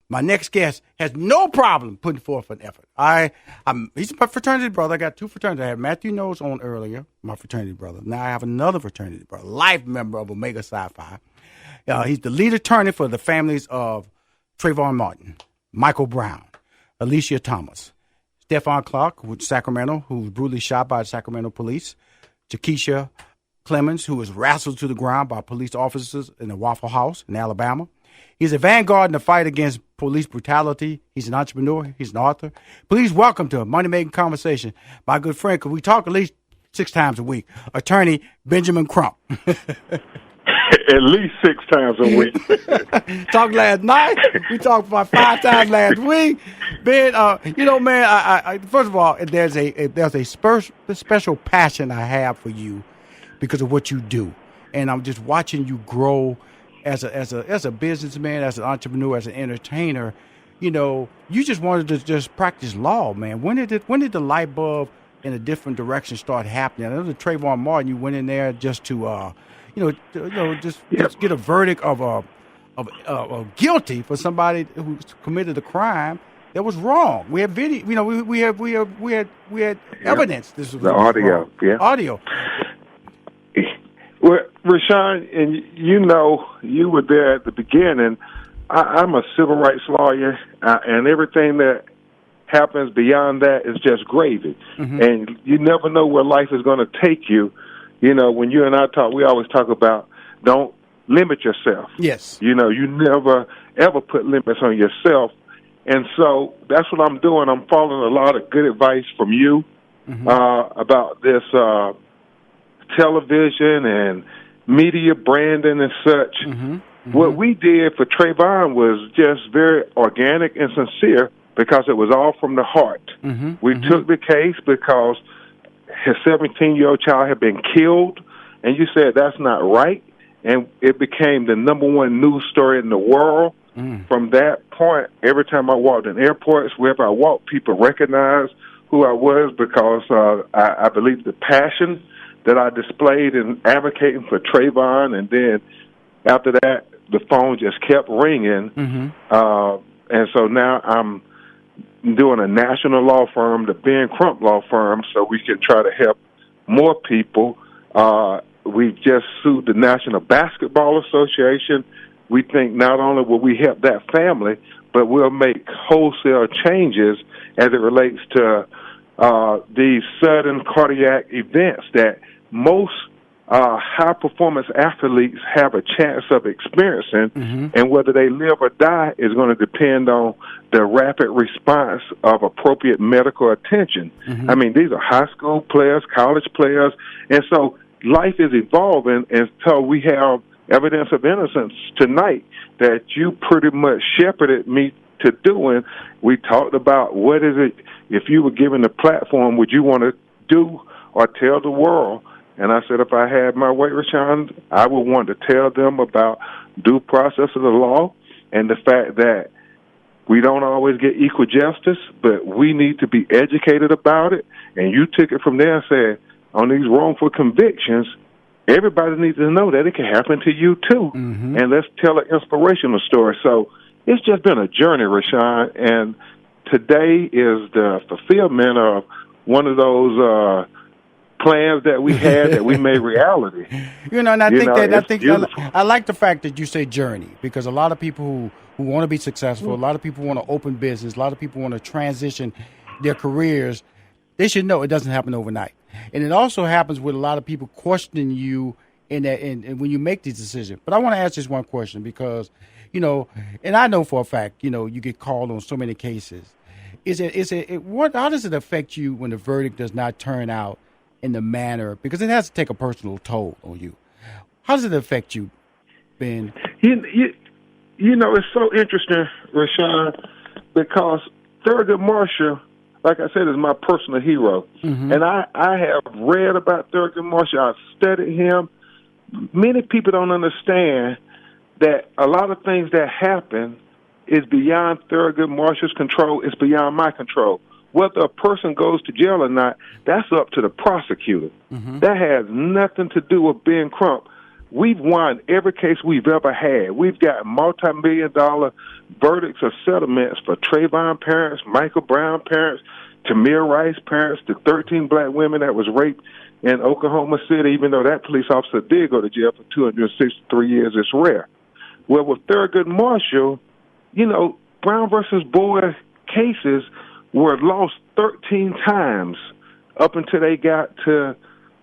My next guest has no problem putting forth an effort. He's my fraternity brother. I got two fraternities. I had Matthew Knowles on earlier, my fraternity brother. Now I have another fraternity brother, life member of Omega Psi Phi. He's the lead attorney for the families of Trayvon Martin, Michael Brown, Alicia Thomas, Stephon Clark, with Sacramento, who was brutally shot by the Sacramento police, Jakeisha Clemens, who was wrestled to the ground by police officers in the Waffle House in Alabama. He's a vanguard in the fight against police brutality. He's an entrepreneur. He's an author. Please welcome to Money Making Conversation, my good friend, because we talk at least 6 times a week, attorney Benjamin Crump. At least 6 times a week. Talked last night. We talked about 5 times last week. Ben, man, I first of all, there's a special passion I have for you because of what you do, and I'm just watching you grow as a businessman, as an entrepreneur, as an entertainer. You just wanted to just practice law, man. When did the light bulb in a different direction start happening? I know the Trayvon Martin, you went in there just to just get a verdict of guilty for somebody who committed a crime that was wrong. We have video. We had evidence. This was the audio. Wrong. Yeah, audio. Well, Rushion, and you were there at the beginning. I'm a civil rights lawyer, and everything that happens beyond that is just gravy. Mm-hmm. And you never know where life is going to take you. When you and I talk, we always talk about don't limit yourself. Yes. You never, ever put limits on yourself. And so that's what I'm doing. I'm following a lot of good advice from you about this television and media branding and such. Mm-hmm. Mm-hmm. What we did for Trayvon was just very organic and sincere because it was all from the heart. Mm-hmm. We took the case because his 17-year-old child had been killed, and you said that's not right, and it became the #1 news story in the world. From that point, every time I walked in airports, wherever I walked, people recognized who I was because I believe the passion that I displayed in advocating for Trayvon, and then after that, the phone just kept ringing, and so now I'm doing a national law firm, the Ben Crump Law Firm, so we can try to help more people. We just sued the National Basketball Association. We think not only will we help that family, but we'll make wholesale changes as it relates to these sudden cardiac events that most high-performance athletes have a chance of experiencing, and whether they live or die is going to depend on the rapid response of appropriate medical attention. I mean, these are high school players, college players, and so life is evolving, and so we have evidence of innocence tonight that you pretty much shepherded me to doing. We talked about what is it, if you were given a platform, would you want to do or tell the world? And I said, if I had my way, Rushion, I would want to tell them about due process of the law and the fact that we don't always get equal justice, but we need to be educated about it. And you took it from there and said, on these wrongful convictions, everybody needs to know that it can happen to you too. And let's tell an inspirational story. So it's just been a journey, Rushion, and today is the fulfillment of one of those plans that we had that we made reality. And I I like the fact that you say journey, because a lot of people who want to be successful, a lot of people want to open business, a lot of people want to transition their careers, they should know it doesn't happen overnight. And it also happens with a lot of people questioning you in when you make these decisions. But I want to ask just one question because, and I know for a fact, you get called on so many cases. How does it affect you when the verdict does not turn out in the manner, because it has to take a personal toll on you? How does it affect you, Ben? It's so interesting, Rushion, because Thurgood Marshall, like I said, is my personal hero. And I have read about Thurgood Marshall. I've studied him. Many people don't understand that a lot of things that happen is beyond Thurgood Marshall's control. It's beyond my control. Whether a person goes to jail or not, that's up to the prosecutor. That has nothing to do with Ben Crump. we've won every case we've ever had. We've got multi-million-dollar verdicts or settlements for Trayvon parents, Michael Brown parents, Tamir Rice parents, the 13 black women that was raped in Oklahoma City, even though that police officer did go to jail for 263 years. It's rare. Well, with Thurgood Marshall, Brown versus Boyd cases were lost 13 times up until they got to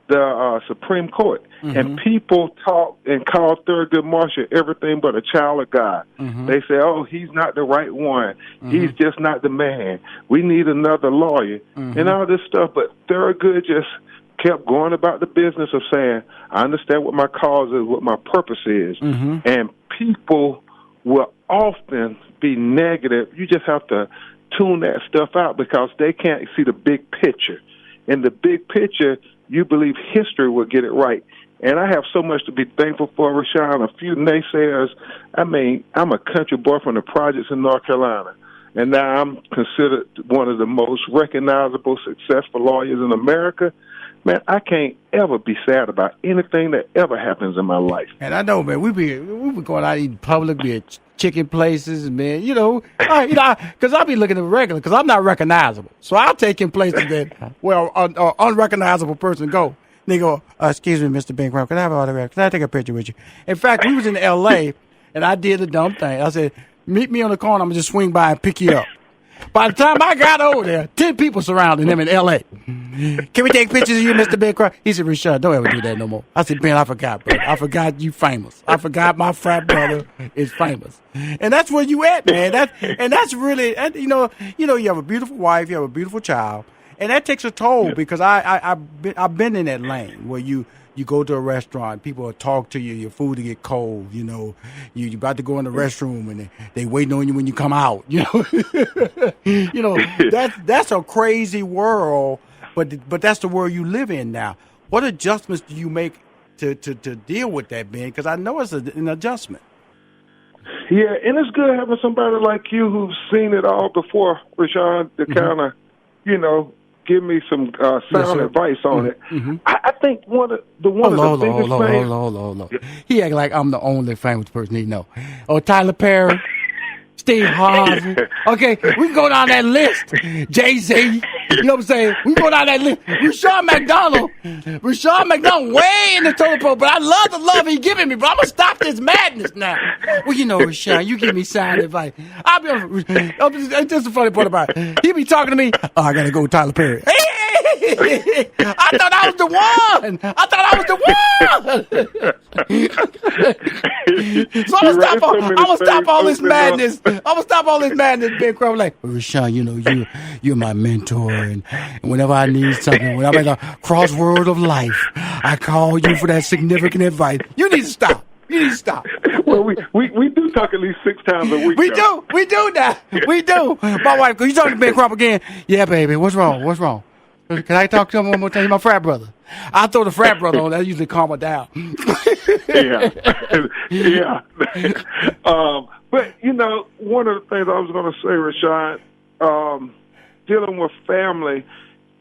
the Supreme Court. Mm-hmm. And people talk and call Thurgood Marshall everything but a child of God. Mm-hmm. They say, oh, he's not the right one. Mm-hmm. He's just not the man. We need another lawyer and all this stuff. But Thurgood just kept going about the business of saying, I understand what my cause is, what my purpose is. Mm-hmm. And people will often be negative. You just have to tune that stuff out because they can't see the big picture. In the big picture, you believe history will get it right. And I have so much to be thankful for, Rushion. A few naysayers. I mean, I'm a country boy from the projects in North Carolina, and now I'm considered one of the most recognizable, successful lawyers in America. Man, I can't ever be sad about anything that ever happens in my life. And I know, man, we be going out eating public, be at chicken places, man. Because I be looking at regular, because I'm not recognizable. So I'll take in places that where an unrecognizable person go. They go, excuse me, Mr. Ben Crump, can I have an autograph? Can I take a picture with you? In fact, we was in L.A., and I did a dumb thing. I said, meet me on the corner. I'm going to just swing by and pick you up. By the time I got over there, 10 people surrounded him in L.A. Can we take pictures of you, Mr. Ben Crump? He said, Rushion, don't ever do that no more. I said, Ben, I forgot, brother. I forgot you famous. I forgot my frat brother is famous. And that's where you at, man. That's really, you have a beautiful wife, you have a beautiful child, and that takes a toll because I've been in that lane where you go to a restaurant, people will talk to you, your food will get cold, you about to go in the restroom and they waiting on you when you come out, that's a crazy world, but that's the world you live in now. What adjustments do you make to deal with that, Ben? Because I know it's an adjustment. Yeah, and it's good having somebody like you who's seen it all before, Rushion, to kind of, give me some sound advice on it. Mm-hmm. I think one of the biggest things. Hold on. He act like I'm the only famous person he know. Oh, Tyler Perry, Steve Harvey. Okay, we can go down that list. Jay-Z. You know what I'm saying? We can go down that list. Rushion McDonald way in the total pro, but I love the love he's giving me, but I'm going to stop this madness now. Well, Rushion, you give me sound advice. It's just the funny part about it. He be talking to me, I got to go with Tyler Perry. I thought I was the one. So I'm gonna stop all this madness. Ben Crump, like, Rushion, you're my mentor, and whenever I need something, when I'm at a crossroad of life, I call you for that significant advice. You need to stop. Well, we do talk at least 6 times a week. We do that. We do. My wife, you talking to Ben Crump again? Yeah, baby. What's wrong? Can I talk to him one more time? He's my frat brother. I throw the frat brother on. That usually calm her down. Yeah. But, one of the things I was going to say, Rushion, dealing with family,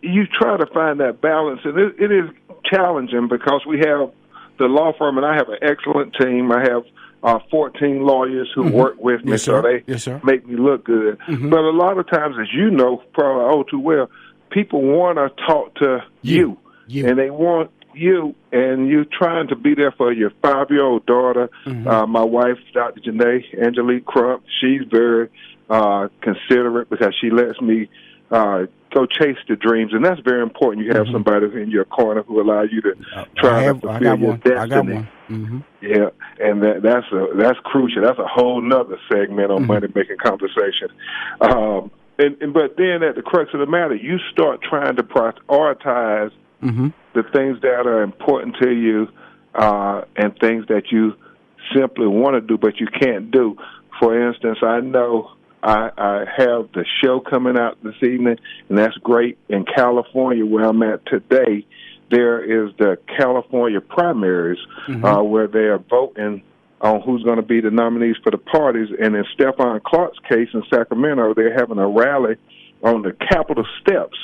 you try to find that balance. And it is challenging because we have the law firm, and I have an excellent team. I have 14 lawyers who work with me, so they make me look good. Mm-hmm. But a lot of times, as you know, probably all too well, people want to talk to you, and they want you, and you're trying to be there for your 5-year-old daughter. Mm-hmm. My wife, Dr. Janae Angelique Crump, she's very considerate because she lets me go chase the dreams, and that's very important. You have somebody in your corner who allows you to try to fulfill your destiny. I got one. Mm-hmm. Yeah, and that's crucial. That's a whole nother segment on money making conversation. But then at the crux of the matter, you start trying to prioritize the things that are important to you and things that you simply want to do but you can't do. For instance, I know I have the show coming out this evening, and that's great. In California, where I'm at today, there is the California primaries where they are voting on who's going to be the nominees for the parties. And in Stephon Clark's case in Sacramento, they're having a rally on the Capitol steps.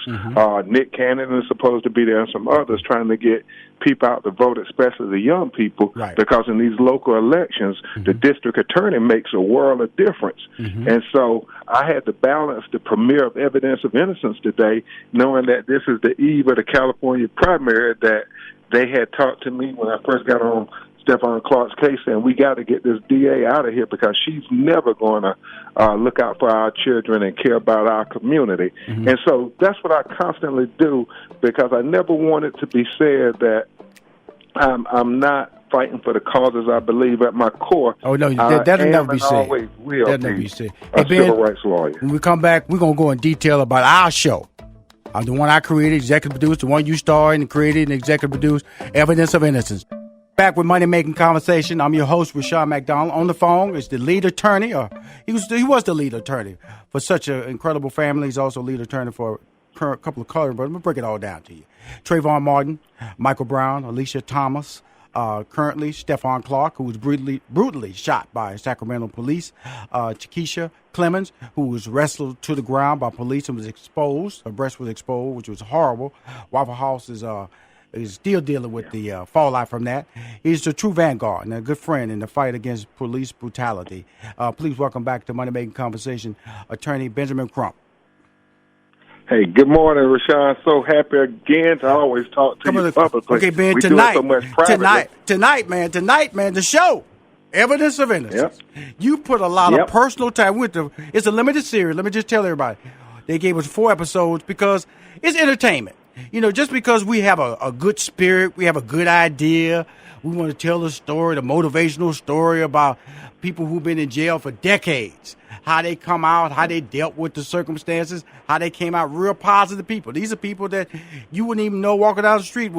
Nick Cannon is supposed to be there, and some others trying to get people out to vote, especially the young people, because in these local elections, the district attorney makes a world of difference. And so I had to balance the premiere of Evidence of Innocence today, knowing that this is the eve of the California primary, that they had talked to me when I first got on Stephon Clark's case, and we got to get this DA out of here because she's never going to look out for our children and care about our community. And so that's what I constantly do, because I never want it to be said that I'm not fighting for the causes I believe at my core. Oh, no, that'll never be said. Always will that'll never be said. A civil rights lawyer. When we come back, we're going to go in detail about our show. The one I created, executive produced, the one you starred and created and executive produced, Evidence of Innocence. Back with Money Making Conversation. I'm your host, Rushion McDonald. On the phone is the lead attorney, or he was the lead attorney for such an incredible family. He's also lead attorney for a couple of colored brothers. I'm going to break it all down to you. Trayvon Martin, Michael Brown, Alicia Thomas, currently Stephon Clark, who was brutally shot by Sacramento police, Chiquisha Clemens, who was wrestled to the ground by police and was exposed. Her breast was exposed, which was horrible. Waffle House is still dealing with the fallout from that. He's a true vanguard and a good friend in the fight against police brutality. Please welcome back to Money Making Conversation, Attorney Benjamin Crump. Hey, good morning, Rushion. So happy again to always talk to you publicly. Okay, Ben, we tonight, do it so much privately. tonight, man, the show, Evidence of Innocence. You put a lot of personal time with it. It's a limited series. Let me just tell everybody. They gave us 4 episodes because it's entertainment. You know, just because we have a good spirit, we have a good idea, we want to tell a story, the motivational story about people who've been in jail for decades, how they come out, how they dealt with the circumstances, how they came out real positive people. These are people that you wouldn't even know walking down the street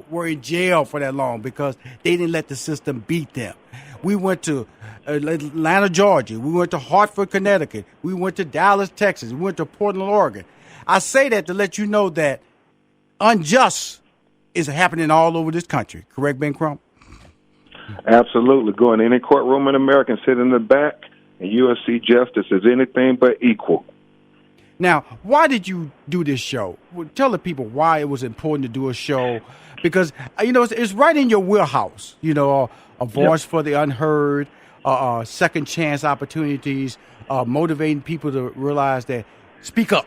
were in jail for that long because they didn't let the system beat them. We went to Atlanta, Georgia. We went to Hartford, Connecticut. We went to Dallas, Texas. We went to Portland, Oregon. I say that to let you know that unjust is happening all over this country. Correct, Ben Crump? Absolutely. Go in any courtroom in America and sit in the back, and you will see justice is anything but equal. Now, why did you do this show? Tell the people why it was important to do a show, because, you know, it's right in your wheelhouse. You know, a voice for the unheard, second chance opportunities, motivating people to realize that speak up,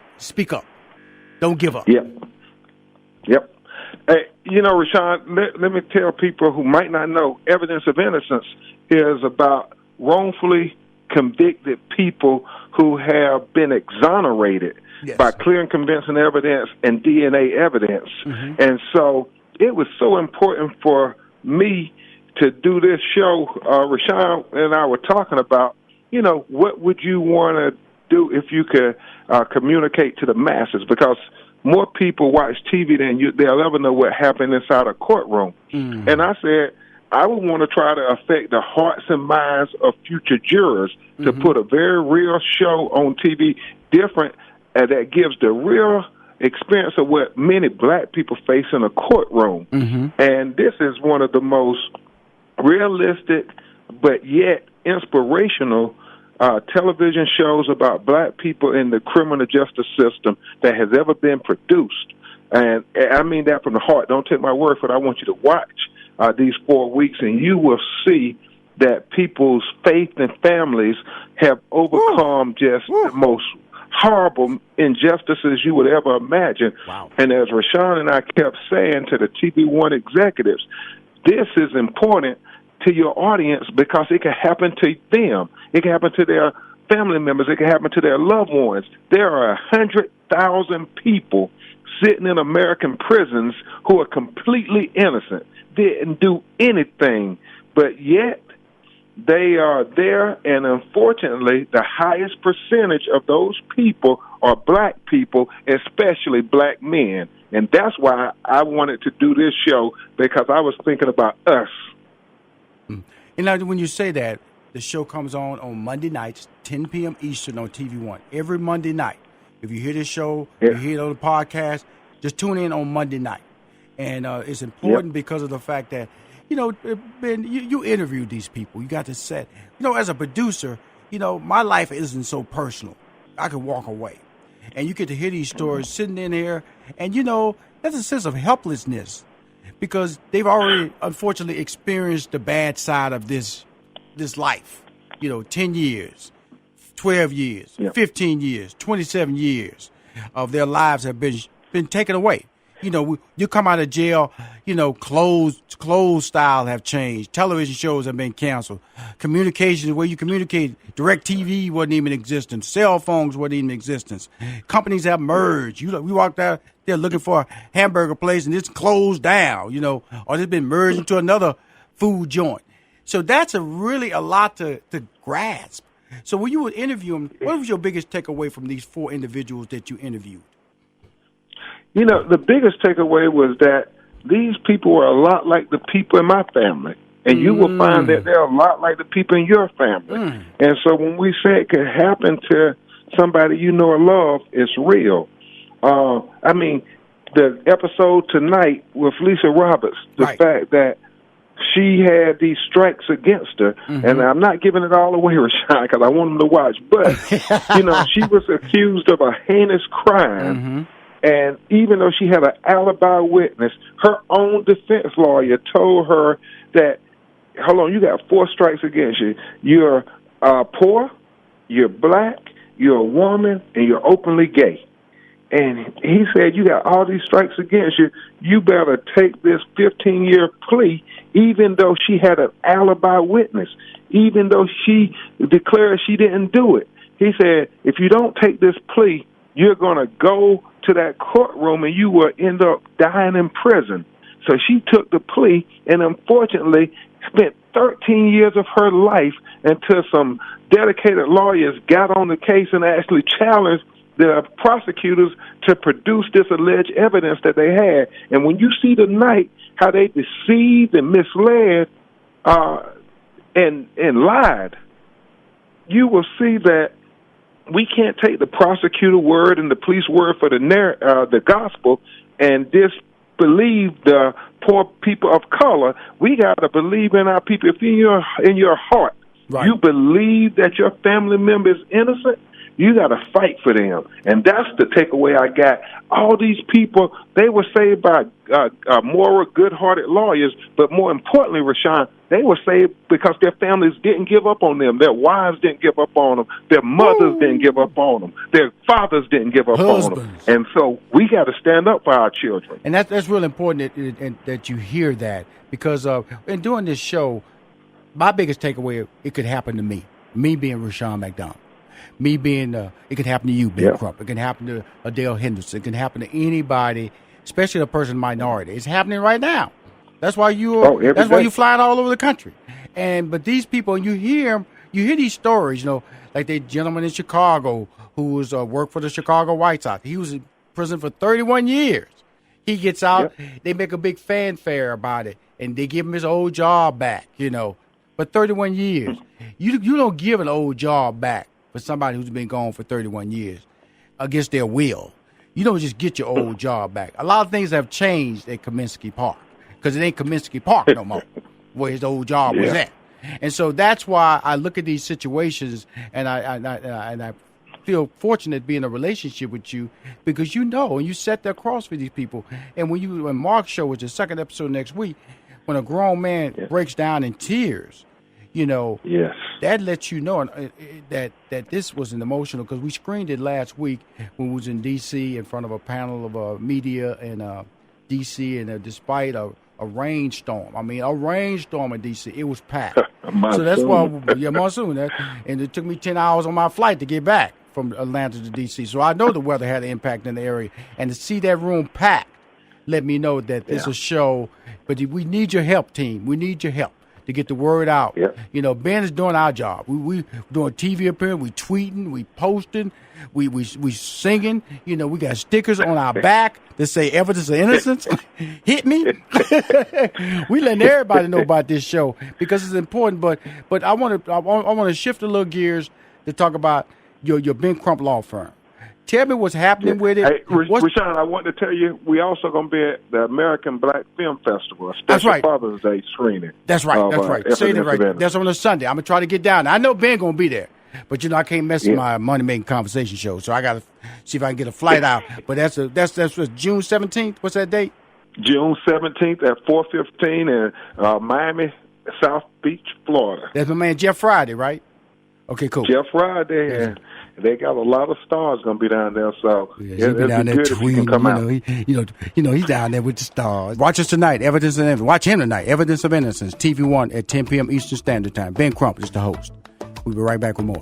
don't give up. Yep. Hey, you know, Rushion, let me tell people who might not know, Evidence of Innocence is about wrongfully convicted people who have been exonerated by clear and convincing evidence and DNA evidence. And so it was so important for me to do this show. Rushion and I were talking about, you know, what would you want to do if you could communicate to the masses? Because more people watch TV than they'll ever know what happened inside a courtroom. And I said, I would want to try to affect the hearts and minds of future jurors to put a very real show on TV, different, that gives the real experience of what many black people face in a courtroom. And this is one of the most realistic but yet inspirational television shows about black people in the criminal justice system that has ever been produced. And I mean that from the heart. Don't take my word for it. I want you to watch these 4 weeks, and you will see that people's faith and families have overcome just the most horrible injustices you would ever imagine. And as Rushion and I kept saying to the TV One executives, this is important to your audience because it can happen to them. It can happen to their family members. It can happen to their loved ones. There are 100,000 people sitting in American prisons who are completely innocent, didn't do anything, but yet they are there, and unfortunately, the highest percentage of those people are black people, especially black men. And that's why I wanted to do this show, because I was thinking about us. And now, when you say that, the show comes on Monday nights, 10 p.m. Eastern on TV One. Every Monday night. If you hear this show, you hear it on the podcast, just tune in on Monday night. And it's important because of the fact that, you know, Ben, you interviewed these people. You got to set. You know, as a producer, you know, my life isn't so personal. I can walk away. and you get to hear these stories sitting in there, and you know, there's a sense of helplessness because they've already, unfortunately, experienced the bad side of this life. You know, 10 years, 12 years, 15 years, 27 years of their lives have been taken away. You know, you come out of jail, you know, clothes style have changed. Television shows have been canceled. Communications, where you communicate, direct TV wasn't even in existence. Cell phones weren't even in existence. Companies have merged. We walked out there looking for a hamburger place and it's closed down, you know, or it's been merged into another food joint. So that's really a lot to grasp. So when you would interview them, what was your biggest takeaway from these 4 individuals that you interviewed? You know, the biggest takeaway was that these people were a lot like the people in my family. And you will find that they're a lot like the people in your family. And so when we say it could happen to somebody you know or love, it's real. I mean, the episode tonight with Lisa Roberts, the fact that she had these strikes against her, and I'm not giving it all away, Rushion, because I want them to watch, but, you know, she was accused of a heinous crime. And even though she had an alibi witness, her own defense lawyer told her that, hold on, you got 4 strikes against you. You're poor, you're black, you're a woman, and you're openly gay. And he said, you got all these strikes against you. You better take this 15-year plea, even though she had an alibi witness, even though she declared she didn't do it. He said, if you don't take this plea, you're going to go to that courtroom and you will end up dying in prison. So she took the plea and unfortunately spent 13 years of her life until some dedicated lawyers got on the case and actually challenged the prosecutors to produce this alleged evidence that they had. And when you see tonight how they deceived and misled and lied, you will see that we can't take the prosecutor word and the police word for the gospel and disbelieve the poor people of color. We got to believe in our people. If in your heart you believe that your family member is innocent, you got to fight for them. And that's the takeaway I got. All these people, they were saved by moral, good-hearted lawyers, but more importantly, Rushion, they were saved because their families didn't give up on them. Their wives didn't give up on them. Their mothers didn't give up on them. Their fathers didn't give up on them. And so we got to stand up for our children. And that's really important that you hear that because in doing this show, my biggest takeaway, it could happen to me being Rushion McDonald. Me being, it can happen to you, Ben Crump. It can happen to Adele Henderson. It can happen to anybody, especially a person minority. It's happening right now. That's why you're flying all over the country. But these people, you hear these stories, you know, like the gentleman in Chicago who was worked for the Chicago White Sox. He was in prison for 31 years. He gets out. They make a big fanfare about it, and they give him his old job back, you know. But 31 years, you don't give an old job back for somebody who's been gone for 31 years against their will. You don't just get your old job back. A lot of things have changed at Kaminsky Park because it ain't Kaminsky Park no more where his old job was at. And so that's why I look at these situations and I feel fortunate to be in a relationship with you because you know and you set the cross for these people. And when Mark's show, which is the second episode next week, when a grown man breaks down in tears, you know, that lets you know that this was an emotional, because we screened it last week when we was in D.C. in front of a panel of media in D.C. and despite a rainstorm. I mean, a rainstorm in D.C. It was packed. So that's why, monsoon. And it took me 10 hours on my flight to get back from Atlanta to D.C. So I know the weather had an impact in the area. And to see that room packed let me know that it's a show. But we need your help, team. We need your help to get the word out. You know, Ben is doing our job. We doing TV appearance, we tweeting, we posting, we singing. You know, we got stickers on our back that say evidence of innocence. Hit me. We letting everybody know about this show because it's important. But I want to shift a little gears to talk about your Ben Crump Law firm. Tell me what's happening with it. Hey, Rushion, I want to tell you, we also going to be at the American Black Film Festival, a special Father's Day screening. That's right. Say it right. That's on a Sunday. I'm going to try to get down there. I know Ben going to be there. But I can't mess with my money making conversation show, so I gotta see if I can get a flight out. But that's June 17th. What's that date? June 17th at 4:15 in Miami, South Beach, Florida. That's my man Jeff Friday, right? Okay, cool. Jeff Friday, and they got a lot of stars going to be down there, so he'll be down there tweeting. He's down there with the stars. Watch us tonight, Evidence of Innocence. Watch him tonight, Evidence of Innocence, TV1 at 10 p.m. Eastern Standard Time. Ben Crump is the host. We'll be right back with more.